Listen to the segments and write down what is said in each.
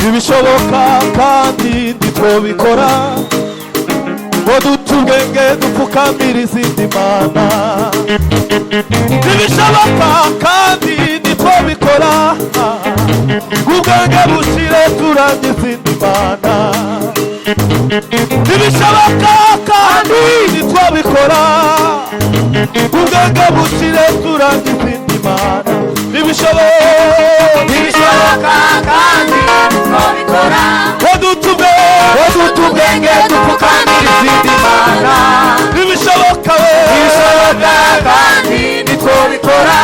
ibishoboka kandi ntitwobikora ngo dutubwenge dupfukamira izindi mana. Ibishoboka kandi ntitwobikora ubwenge bushire turamye izindi mana. Ibishoboka kandi ntitwobikora ubwenge bushire turamye izindi mana. Ibishoboka kandi ntitwobikora ubwenge dupfukamira izindi mana. Ibishoboka kandi ntitwobikora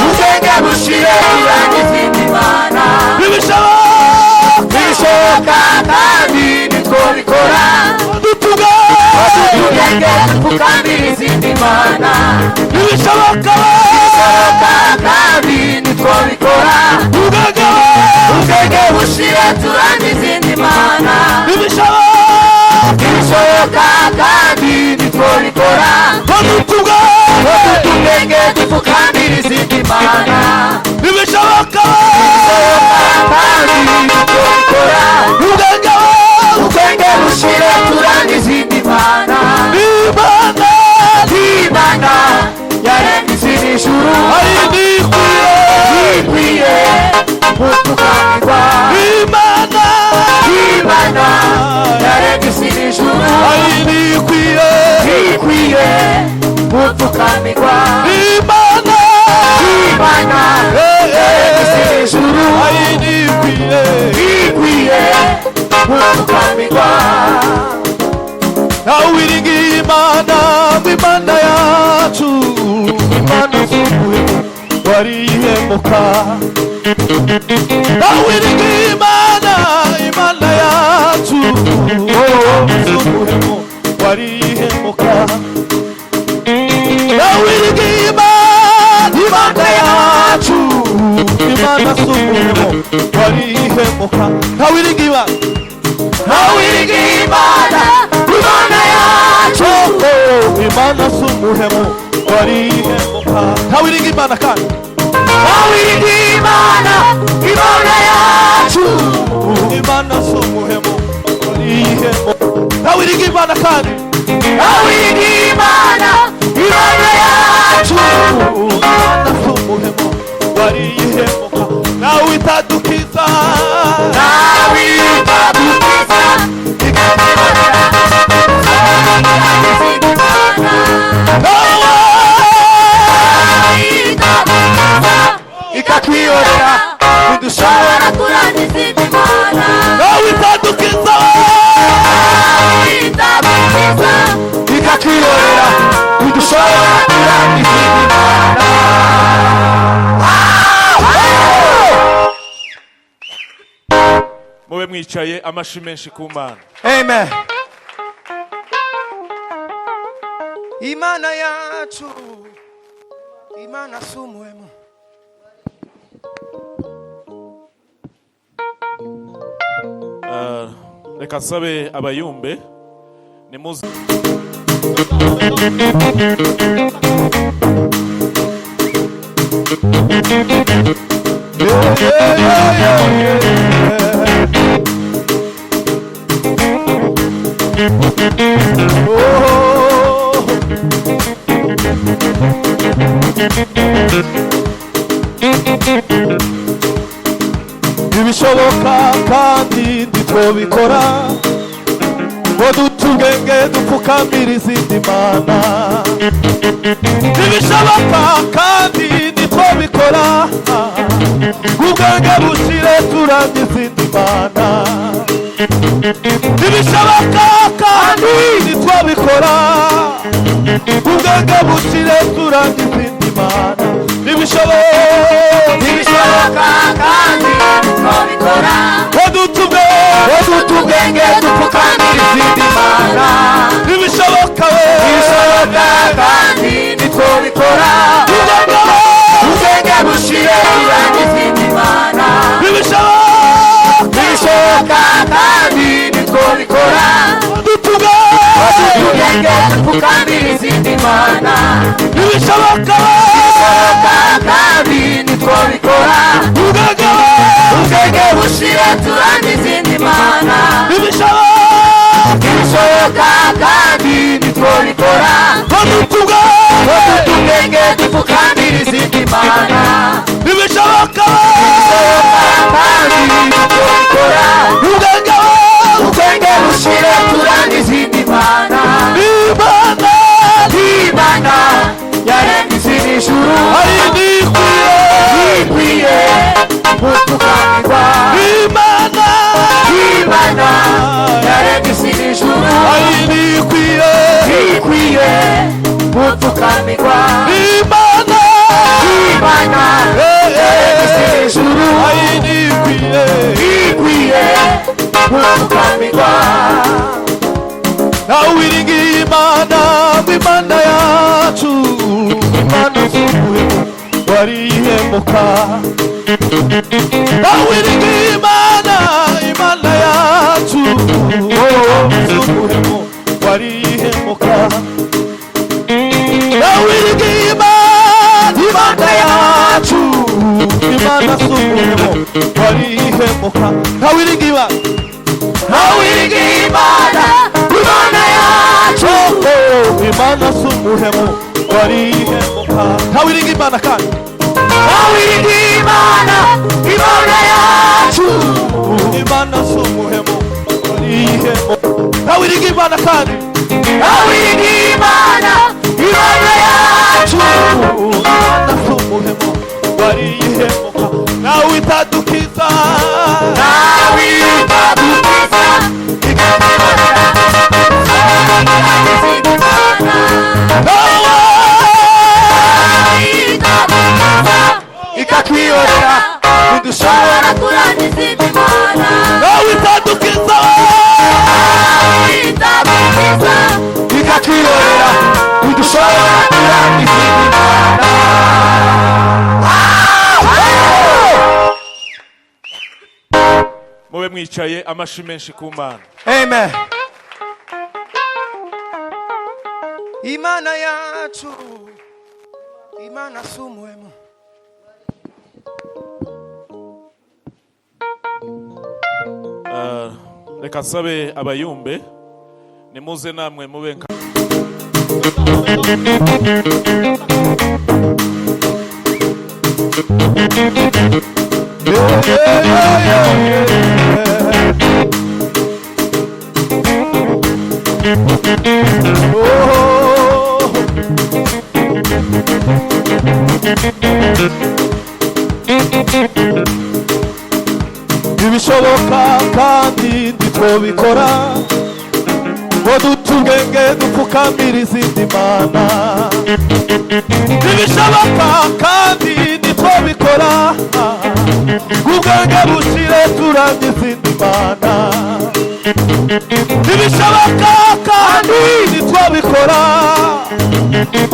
ubwenge bushire turamye izindi mana. Ibishoboka kandi ntitwobikora ubwenge dupfukamira izindi mana. Ibishoboka kandi ntitwobikora ubwenge bushire turamye izindi mana. Ibishoboka kandi ntitwobikora ubwenge dupfukamira izindi mana. Ibishoboka kandi ntitwobikora ubwenge bushire turamye izindi mana. Imana yaremye isi n'ijuru ikwiye gupfukamirwa. Imana yaremye isi n'ijuru ikwiye gupfukamirwa. Imana yaremye isi n'ijuru ikwiye gupfukamirwa. Nawiringiye Imana Imana yacu, Imana z'umuhemu warihemuka. Nawiringiye Imana Imana yacu, z'umuhemu warihemuka. Nawiringiye Imana Imana yacu, Imana z'umuhemu warihemuka. Nawiringiye Imana Imana yacu, Imana z'umuhemu warihemuka. Nawiringiye Imana kandi Imana yacu, Imana z'umuhemu warihemuka. Nawiringiye Imana kandi Imana yacu, Imana z'umuhemu warihemuka. Nawe itadukiza ikatwiyorera ntidushobora kuramya izindi mana. nawe itadukiza ikatwiyorera ntidushobora kuramya izindi mana. mube mwicaye amashi menshi ku Mana. Amen. Imana yacu, Imana z'umuhemu. Reka nsabe abayumbe nimuze. Ibishoboka kandi ntitwobikora ngo dutubwenge dupfukamira izindi mana. Ibishoboka kandi ntitwobikora ubwenge bushire turamye izindi mana. Ibishoboka kandi ntitwobikora ubwenge bushire turamye izindi mana. Ibishoboka kandi ntitwobikora udutubwenge dupfukamira izindi mana. Ibishoboka dupfukamira izindi mana ibishoboka kandi nitwo bikora ubwenge bushire turamye izindi mana ibishoboka kandi nitwo bikora ubwenge dupfukamira izindi mana ibishoboka kandi nitwo bikora ubwenge bushire turamye izindi mana Imana yaremye isi n'ijuru ikwiye gupfukamirwa Imana yaremye isi n'ijuru ikwiye gupfukamirwa Imana yaremye isi n'ijuru ikwiye gupfukamirwa nawiringiye Imana Imana yacu Imana z'umuhemu warihemuka nawiringiye Imana Imana yacu z'umuhemu warihemuka nawiringiye Imana yacu Imana z'umuhemu warihemuka nawiringiye Imana yacu Imana z'umuhemu warihemuka nawiringiye Imana kandi Imana yacu Imana z'umuhemu warihemuka nawiringiye Imana kandi Imana yacu Imana z'umuhemu warihemuka nawe itadukiza ikatwiyorera ntidushobora kuramya izindi mana nawe itadukiza ikatwiyorera ntidushobora kuramya izindi mana mube mwicaye amashi menshi ku Mana. Amen. Imana yacu Imana sumuhemu Reka nsabe abayumbe nimuze namwe mube nka ibishoboka kandi ndiko bikora ngo dutubwenge dupfukamira izindi mana ibishoboka kandi ndiko bikora ubwenge bushire turamye izindi mana ibishoboka kandi ndiko bikora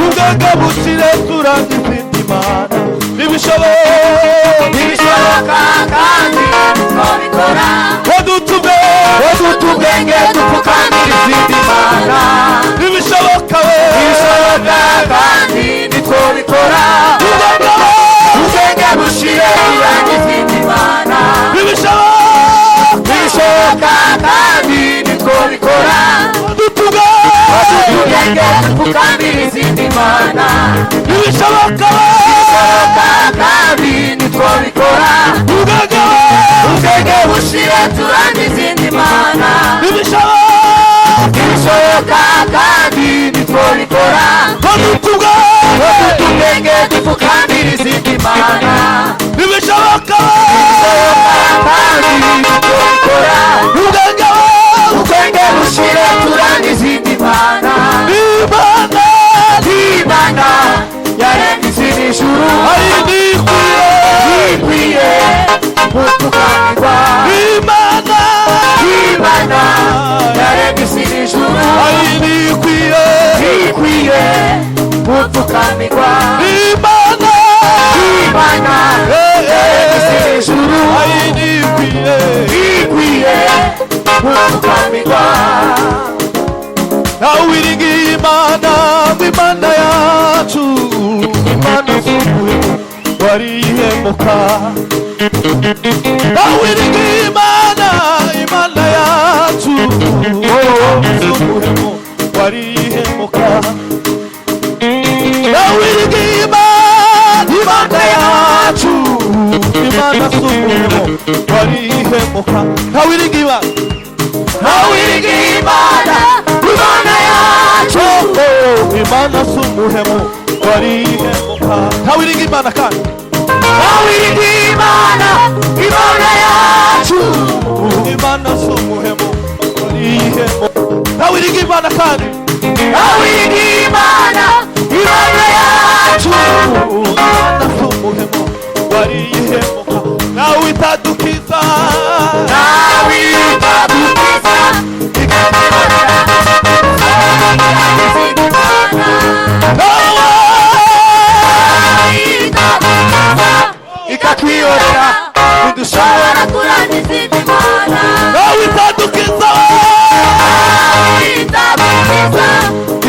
ubwenge bushire turamye izindi mana ibishoboka kandi nitwo bikora ubwenge dupfukamira izindi mana ibishoboka kandi nitwo bikora ubwenge bushire turamye izindi mana ibishoboka kandi nitwo bikora ubwenge dupfukamira izindi mana ibishoboka kandi nitwo bikora ubwenge bushire turamye izindi mana ibishoboka kandi nitwo bikora ubwenge dupfukamira izindi mana ibishoboka kandi nitwo bikora ubwenge bushire turamye izindi mana Imana yaremye isi n'ijuru ikwiye gupfukamirwa Imana yaremye isi n'ijuru ikwiye gupfukamirwa Imana yaremye isi n'ijuru ikwiye gupfukamirwa nawiringiye Imana, Imana yacu, Imana z'umuhemu warihemuka. Nawiringiye Imana, Imana yacu, z'umuhemu warihemuka. Nawiringiye Imana, Imana yacu, Imana z'umuhemu warihemuka. Nawiringiye Imana, nawiringiye Imana, Imana yacu, Imana z'umuhemu warihemuka. Nawiringiye Imana kandi, nawiringiye Imana, Imana yacu, Imana z'umuhemu warihemuka. Nawiringiye Imana kandi, nawiringiye Imana, Imana yacu, Imana z'umuhemu warihemuka. Nawe itadukiza, nawe itadukiza, ikatwiyorera ntidushobora kurangiza Imana. Nawe itadukiza,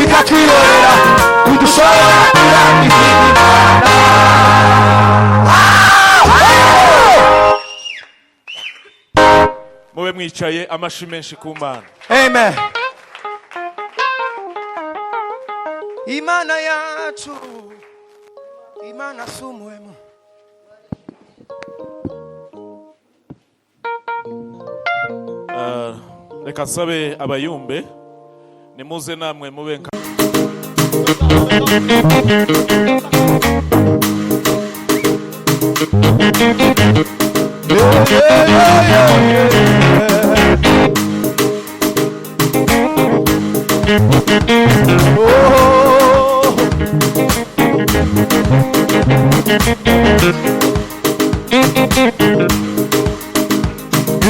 ikatwiyorera ntidushobora kurangiza Imana. mube mwicaye, amashi menshi ku Mana. Amen. Imana yacu, Imana sumuhemu. Reka nsabe abayumbe nimuze namwe mube nka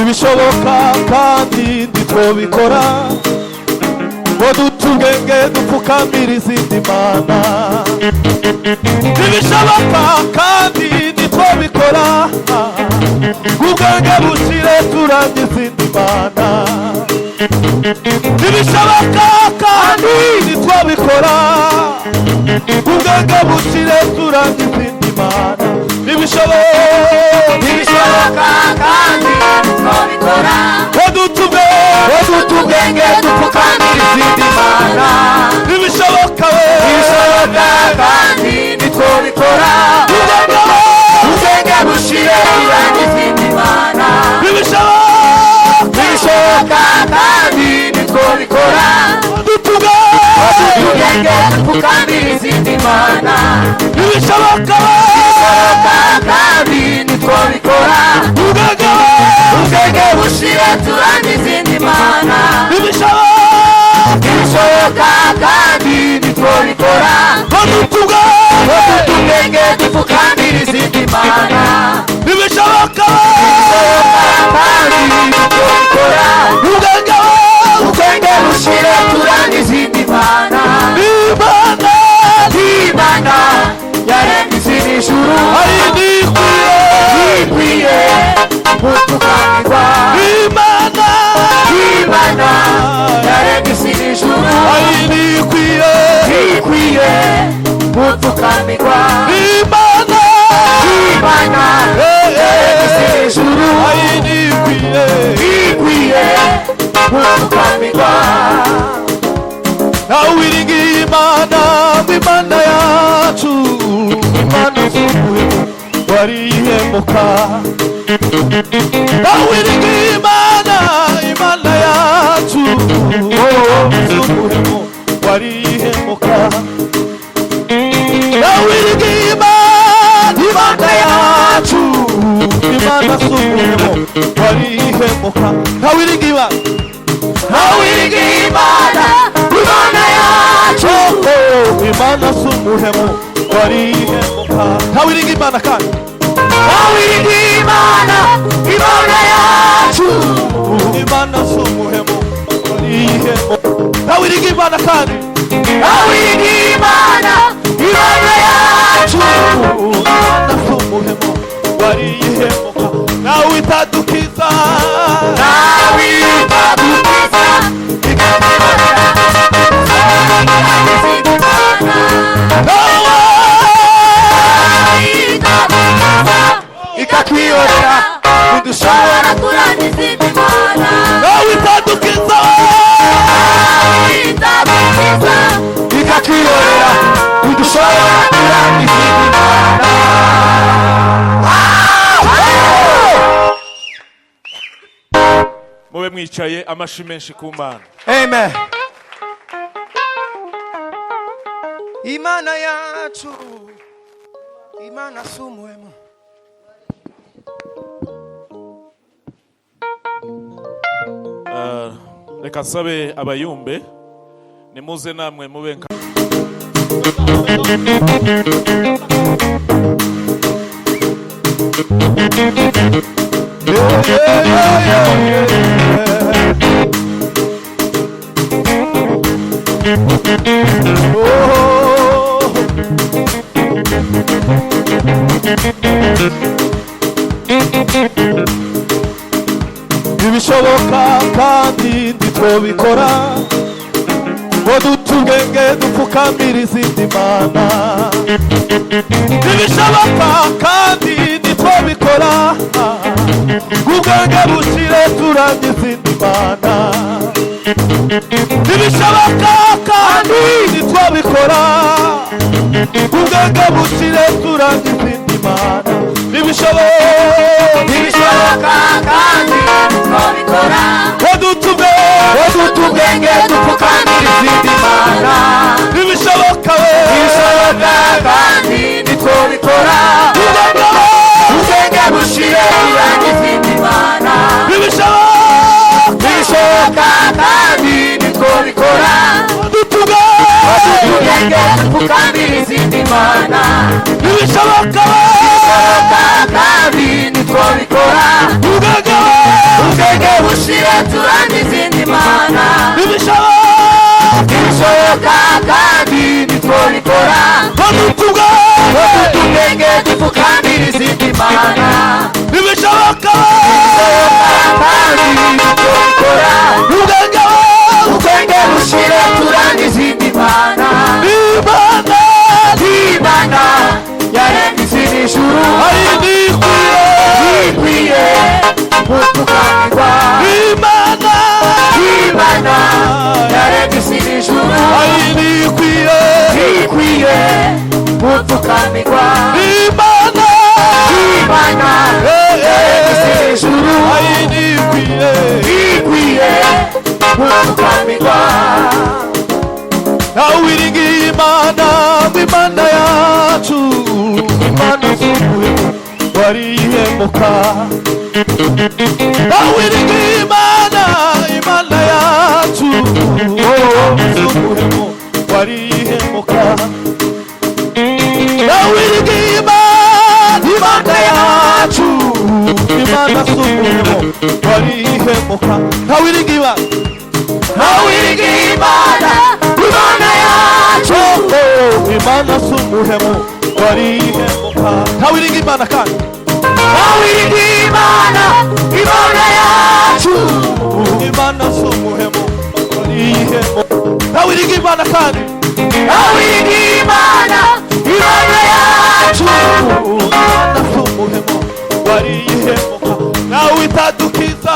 ibishoboka kandi ntitwobikora ngo dutubwenge dupfukamira izindi mana. Ibishoboka kandi ntitwobikora ubwenge bukire turangiza izindi mana. Ibishoboka kandi ntitwobikora ubwenge bukire turangiza izindi mana. Ibishoboka kandi ntitwobikora ngo dutubwenge dupfukamira izindi mana. Ibishoboka kandi ntitwobikora ubwenge bukire turangiza izindi mana. Ibishoboka kandi ntitwobikora dutubwenge dupfukamira izindi mana. Ibishoboka kandi ntitwobikora ubwenge bukire turangiza izindi mana. Ibishoboka kandi ntitwobikora dutubwenge dupfukamira izindi mana. Ibishoboka kandi ntitwobikora ubwenge bukire turangiza izindi mana. Imana yaremye isi n'ijuru, ikwiye gupfukamirwa. Imana yaremye isi n'ijuru, ikwiye gupfukamirwa. Imana yaremye isi n'ijuru, ikwiye gupfukamirwa. Nawiringiye Imana, Imana yacu, Imana z'umuhemu warihemuka. Nawiringiye Imana, Imana yacu, z'umuhemu warihemuka. Nawiringiye Imana, Imana yacu, Imana z'umuhemu warihemuka. Nawiringiye Imana, nawiringiye Imana, Imana yacu, Imana z'umuhemu warihemuka. Nawiringiye Imana kandi, nawiringiye Imana, Imana yacu, Imana z'umuhemu warihemuka. Nawiringiye Imana kandi, nawiringiye Imana, Imana yacu, Imana z'umuhemu warihemuka. Nawe itadukiza, nawe itadukiza, muricaye amashi menshi ku Mana. Amen. Imana yacu, Imana sumuhemu. Reka sabe abayumbe nimuze namwe mube nka ibishoboka kandi ntitwobikora ngo dutubwenge dupfukamira izindi mana. Ibishoboka kandi ntitwobikora ubwenge bushire turamye izindi mana. Ibishoboka kandi ntitwobikora ubwenge bushire turamye izindi mana. Ibishoboka kandi ntitwobikora wadutubwenge dupfukamira izindi mana. Ibishoboka kandi ntitwobikora ubwenge bushire turamye izindi mana. Ibishoboka kandi ntitwobikora wadutubwenge dupfukamira izindi mana. ibishoboka kandi ntitwobikora ubwenge bushire turamye izindi mana. Ibishoboka kandi ntitwobikora wadutubwenge dupfukamira izindi mana. ibishoboka kandi ntitwobikora ubwenge bushire turamye izindi mana. Imana yaremye isi n'ijuru ikwiye gupfukamirwa. Imana yaremye isi n'ijuru ikwiye gupfukamirwa. Imana yaremye isi n'ijuru ikwiye gupfukamirwa. nawiringiye Imana Imana yacu Imana z'umuhemu warihemuka. Nawiringiye Imana Imana yacu z'umuhemu warihemuka. Nawiringiye Imana Imana yacu Imana z'umuhemu warihemuka. Nawiringiye Imana Imana yacu Imana sumuhemu warihemuka. Nawiringiye Imana kandi Imana Imana yacu Imana sumuhemu warihemuka. Nawiringiye Imana kandi Imana Imana yacu Imana sumuhemu warihemuka. Nawe itadukiza